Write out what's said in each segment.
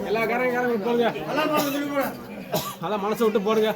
எல்லா காரையும் போடுங்க, நல்லா மனசை விட்டு போடுங்க.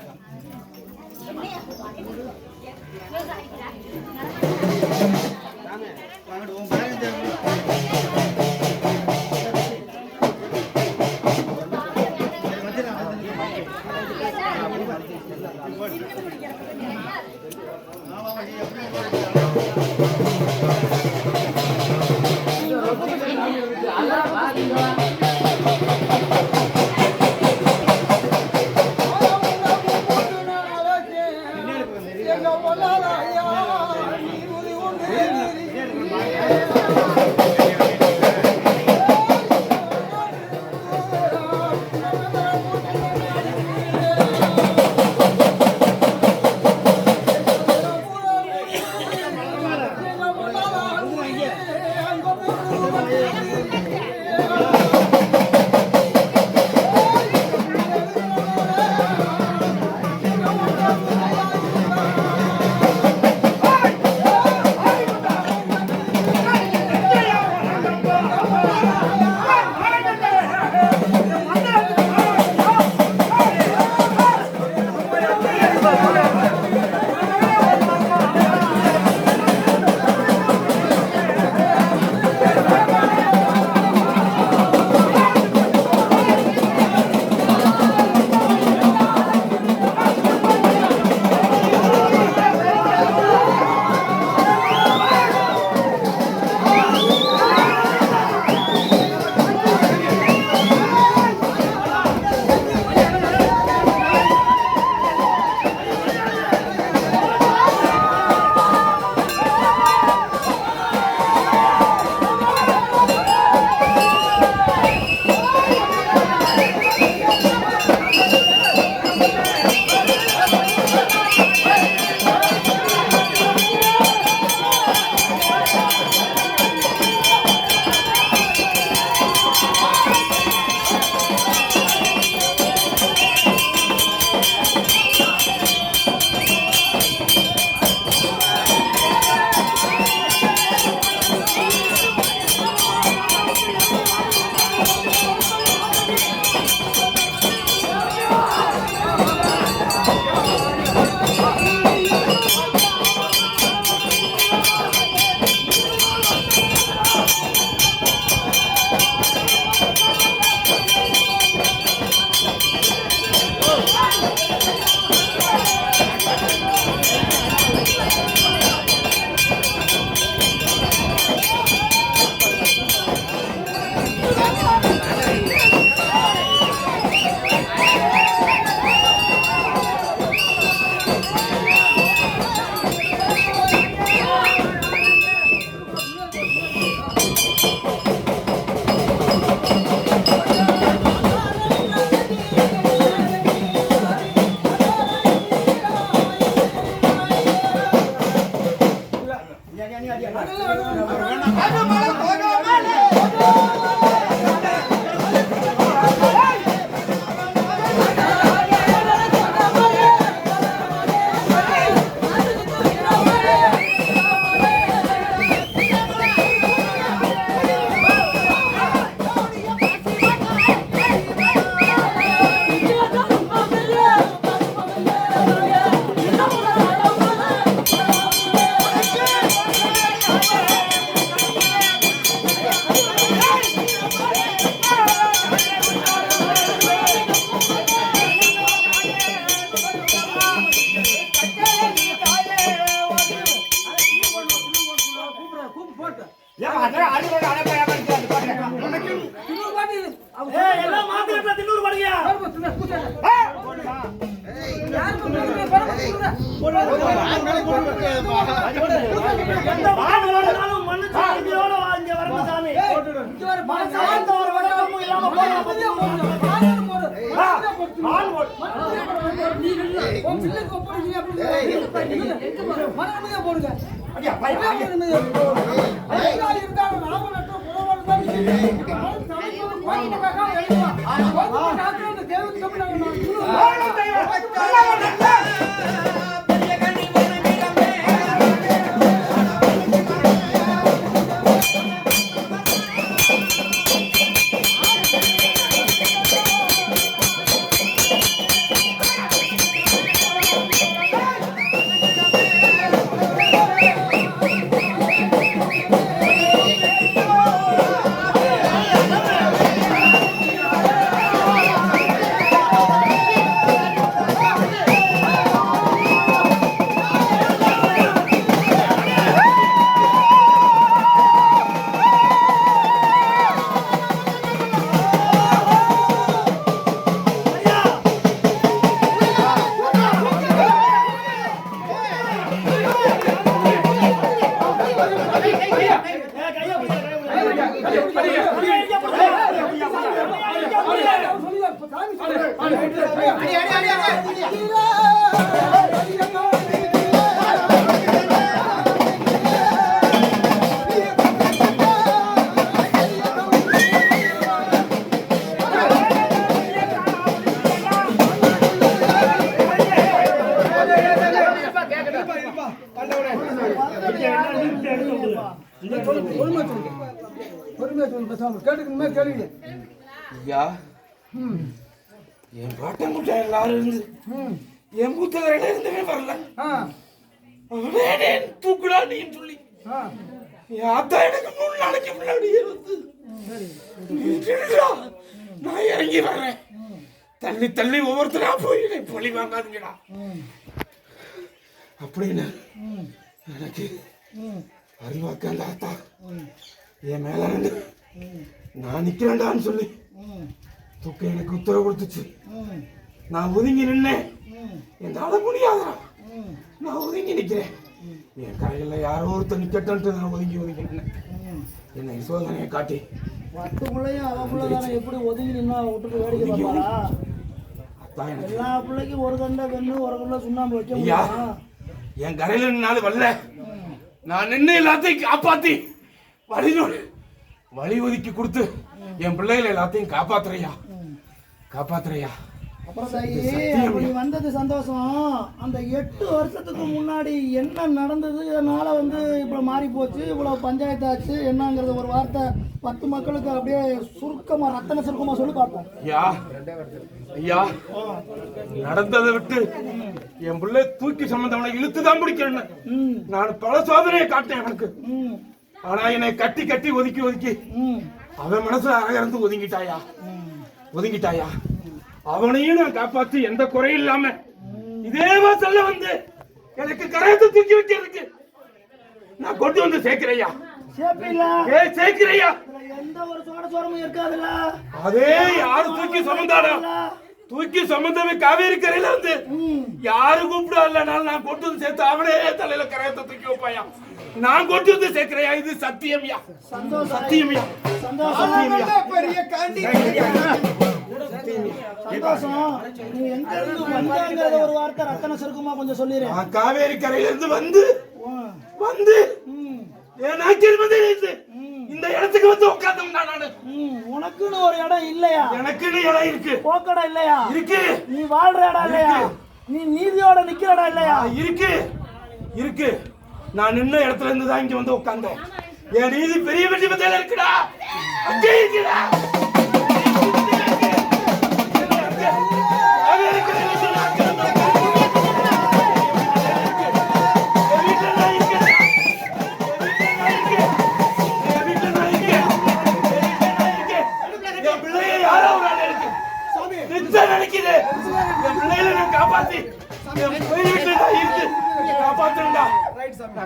என் பாட்டம் கூட்ட எல்லாரும் இருந்து என் மூத்தவரையில இருந்துமே வரல. தூக்குடா நீ சொல்லி என் அத்தா எனக்கு 3 நாளைக்கு முன்னாடியே வந்து நான் இறங்கி வர்றேன். தள்ளி தள்ளி ஒவ்வொருத்தரா போய் பழி வாங்காதுங்கடா அப்படின்னு எனக்கு அறிவாக்க அந்த அத்தா என் மேல இருந்து நான் நிக்கிறேன்டான்னு சொல்லி தூக்க எனக்கு உத்தரவு கொடுத்துச்சு. நான் ஒதுங்கி நின்னேன். என்னால முடியாதா, நான் ஒதுங்கி நிக்கிறேன். என் கரையில யாரோ ஒருத்தர் நிக்கட்டு நான் ஒதுங்கி நின்னேன். என்னை சோதனையை காட்டி எப்படி ஒதுங்கி நின்னா விட்டுட்டு வேடிக்கை பார்ப்பாரா? எல்லா பிள்ளைக்கும் ஒரு கண்டை வெண்ணு ஒரு கண்டை சுண்ணாம்பு வைக்க முடியாது. என் கரையில நின்னாலும் வரல. நான் நின்று எல்லாத்தையும் காப்பாத்தி வழி ஒதுக்கி கொடுத்து என் பிள்ளைகளை எல்லாத்தையும் காப்பாத்துறையா. அப்புறம் நீ வந்தது சந்தோஷம். அந்த 8 வருஷத்துக்கு முன்னாடி என்ன நடந்தது, இதனால இப்ப மாறி போச்சு, இவ்வளவு பஞ்சாயத்து ஆச்சு என்னங்கிறது ஒரு வார்த்தை 10 மக்களுக்கு அப்படியே சுருக்கமா ரத்தன சுருக்கமா சொல்லி பார்ப்போம். ஐயா நடந்ததை விட்டு என் பிள்ளை தூக்கி சம்பந்தவனை இழுத்துதான் பிடிக்கணும். நான் பல சோதனையை காட்டேன் எனக்கு. ஆனா என்னை கட்டி கட்டி ஒதுக்கி அவன் மனசுல அறந்து ஒதுங்கிட்டாயா. அவனையும் நான் காப்பாத்தி எந்த குறையும் இல்லாம இதே வாசல்ல எனக்கு கரையத்தை தூக்கி வைக்கிறதுக்கு நான் கொண்டு வந்து சேர்க்கிறையா. எந்த ஒரு சோடமும் இருக்காதுல்ல. அதே யாரு தூக்கி சுமந்தாடா, தூக்கி சுமந்தவே காவேரி கரையில யாரு கூப்பிடால நான் கொண்டு வந்து சேர்த்து அவனே தலையில கரையத்தை தூக்கி வைப்பாயா. நான் கொண்டு வந்து சேர்க்கிறையா. இது சத்தியம்யா. சத்தியம்யா. நீ எங்க இருந்து வந்தாங்கறத ஒரு வார்த்தை ரத்தன சுருக்கமா கொஞ்சம் சொல்லிரு. காவேரி கரையில இருந்து வந்து இந்த இடத்துக்கு வந்து உட்கார்ந்தோம்டா நானு. உனக்குன்னு ஒரு இடம் இல்லையா? எனக்குன்னு இடம் இருக்கு. போக்கடா இல்லையா? இருக்கு. நீ வாழ்ற இடம் இல்லையா? நீ நீதியோட நிக்கிற இடம் இல்லையா? இருக்கு. நான் நின்ன இடத்துல இருந்து தான் இங்க வந்து உட்கார்ந்தேன். என் நீதி பெரிய வெற்றி பத்தியில இருக்குடா. அங்கே இருக்குடா.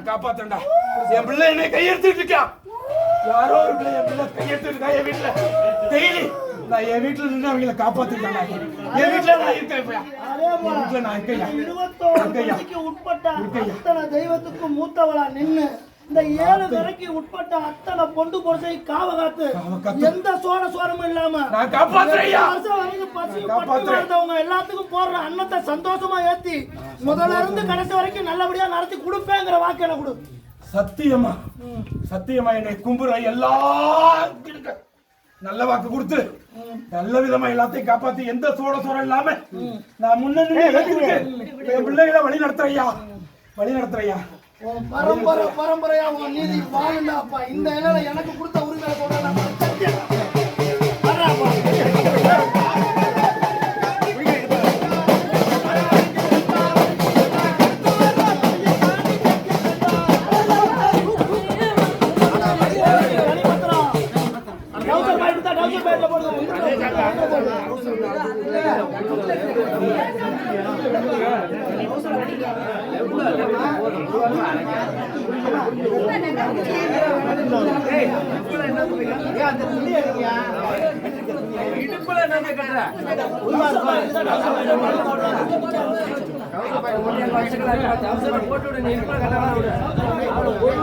காப்பாத்தண்டா. என் பிள்ளை என்னை கையெடுத்துட்டு இருக்கான். யாரோ ஒரு பிள்ளை என் பிள்ளை கையெடுத்துட்டு இருக்கா. என் வீட்டுல டெய்லி நான் என் வீட்டுல நின்று அவங்களை காப்பாத்திருக்காங்க. என் வீட்டுல நான் இருக்கேன். உட்பட்ட அத்தனை தெய்வத்துக்கும் மூத்தவளா நின்று இந்த 7 கரைக்கு உட்பட்ட அத்தனை பொண்டு பொருசை காவ காத்து எந்த சோரமும் இல்லாம நான் காப்பாத்துறேன். எல்லாத்துக்கும் போடுற அன்னத்தை சந்தோஷமா ஏத்தி முதல்ல இருந்து கடைசி வரைக்கும் நல்லபடியா நடத்தி கொடுப்பேங்கிற வாக்கு என்ன கொடு. சத்தியமா என்னை கும்புற எல்லாரும் நல்ல வாக்கு கொடுத்து நல்ல விதமா எல்லாத்தையும் காப்பாத்தி எந்த சோரம் இல்லாம நான் முன்னணி என் பிள்ளைகளை வழி நடத்துறையா. பரம்பரையா உன் நீதி வாழுண்டாப்பா. இந்த இலையில எனக்கு கொடுத்த உரிமையை சொல்றேன். போட்டு போய்